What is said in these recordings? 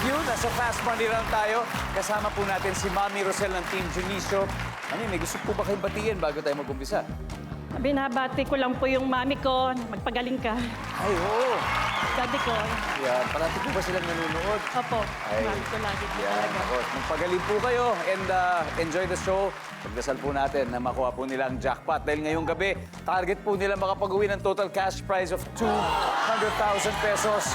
you. Nasa Fast Money lang tayo. Kasama po natin si Mami Rosel ng Team Junicio. Ano, may gusto po ba kayong batiin bago tayo mag-umpisa? Binabati ko lang po yung mami ko. Magpagaling ka. Ay, oo. Daddy ko. Yan, parati po ba silang nanonood? Opo. Ay. Mami ko lagi po Yan, talaga. ako. Magpagaling po kayo and enjoy the show. Pagdasal po natin na makuha po nila ang jackpot. Dahil ngayong gabi, target po nila makapag-uwi ng total cash prize of 200,000 pesos.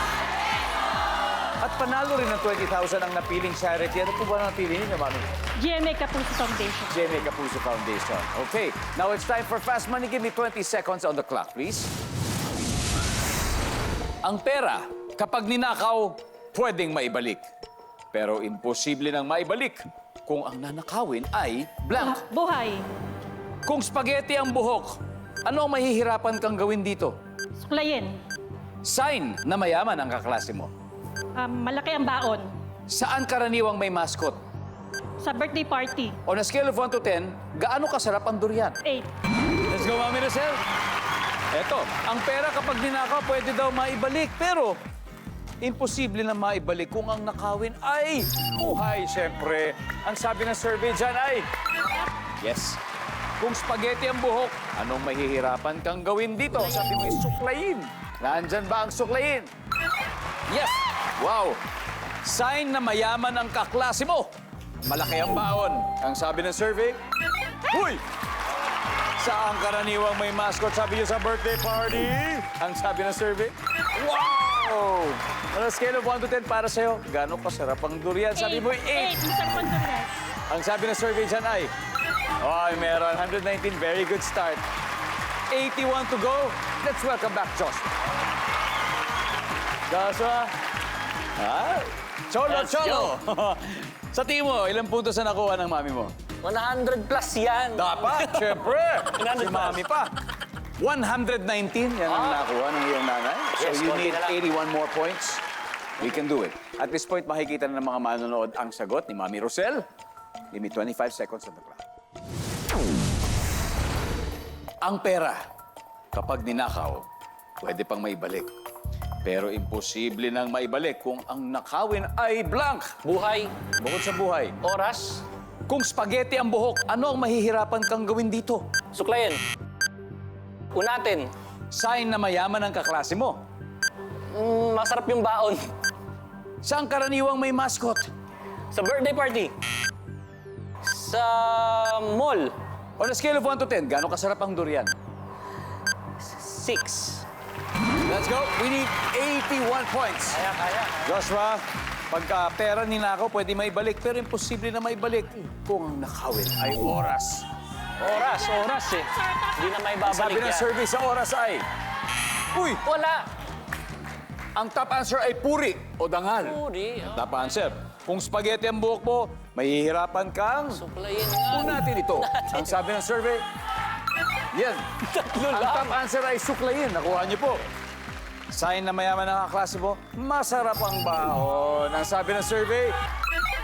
At panalo rin ng 20,000 ang napiling charity. Ano po ba ang napili niyo, Mami? GMA Kapuso Foundation. JMA Kapuso Foundation. Okay, now it's time for Fast Money. Give me 20 seconds on the clock, please. Ang pera, kapag ninakaw, pwedeng maibalik. Pero imposible nang maibalik kung ang nanakawin ay blank. Buhay. Kung spaghetti ang buhok, ano ang mahihirapan kang gawin dito? Suklayin. Sign na mayaman ang kaklase mo. Malaki ang baon. Saan karaniwang may mascot? Sa birthday party. On a scale of 1 to 10, gaano kasarap ang durian? 8. Let's go, Mami Rosel. Eto, ang pera kapag ninakaw, pwede daw maibalik. Pero, imposible na maibalik kung ang nakawin ay buhay, syempre. Ang sabi ng survey dyan ay... Yes. Kung spaghetti ang buhok, anong mahihirapan kang gawin dito? Sabi mo, suklayin. Nandyan ba ang suklayin? Yes. Wow. Sign na mayaman ang kaklase mo. Malaki ang baon. Ang sabi ng survey, huy! Saan karaniwang may mascot? Sabi niyo sa birthday party. Ang sabi ng survey, wow! On a scale of 1 to 10 para sa'yo, gano'ng kasarap ang durian? Sabi mo, 8. 8. Mr. Contreras. Ang sabi ng survey dyan ay, meron 119, very good start. 81 to go. Let's welcome back Joshua. Joshua. Cholo, Let's Cholo. Sa tingin mo, ilang puntos na nakuha ng mami mo? 100 plus yan. Dapat, syempre. Si mami pa. 119, yan ang nakuha ng iyong nanay. So Yes, you konti need na lang. 81 more points. We can do it. At this point, makikita na ng mga manonood ang sagot ni Mami Rosel. Give me 25 seconds on the clock. Ang pera, kapag ninakaw, pwede pang maibalik. Pero imposible nang maibalik kung ang nakawin ay blank. Buhay, Bukod sa buhay. oras, Kung spaghetti ang buhok, ano ang mahihirapan kang gawin dito? suklayin. Unatin, Sign na mayaman ang kaklase mo. masarap yung baon. Saan karaniwang may mascot? Sa birthday party. Sa mall, On a scale of 1 to 10, gaano kasarap ang durian? 6. Let's go. We need 81 points. Kaya. Joshua, pagka pera ninakaw, pwede maibalik. Pero imposible na maibalik kung ang nakawin ay oras. Oras eh. Hindi na may Sabi babalik ng yan. survey sa oras ay... Uy! Wala. Ang top answer ay puri o dangal. Puri. Top answer. Kung spaghetti ang buhok mo, mahihirapan kang... Suklayin nga. Unatin ito. Ang sabi ng survey, yan. Tatlo Ang lang. top answer ay suklayin. Nakuha niyo po. Sign na mayaman ang kaklase mo, masarap ang baon. Ang sabi ng survey,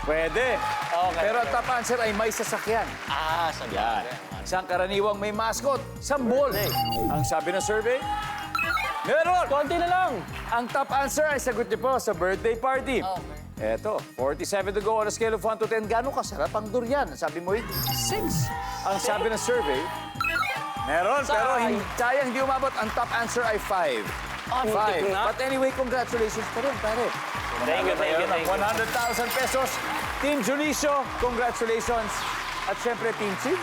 pwede. Okay. Pero ang top answer ay may sasakyan. Sa Yan. Isang karaniwang may mascot, sa mall. Ang sabi ng survey, meron. Konti na lang. Ang top answer ay sagot niyo po sa birthday party. Okay. Eto, 47 to go on a scale of 1 to 10. Gano'ng kasarap ang durian? Sabi mo, 6. Ang sabi ng survey, meron, pero sayang hindi umabot. Ang top answer ay 5. Muntik na. But anyway, congratulations pa rin, pare. Thank you. 100,000 pesos. Team Junicio, congratulations. At syempre, Team Chin,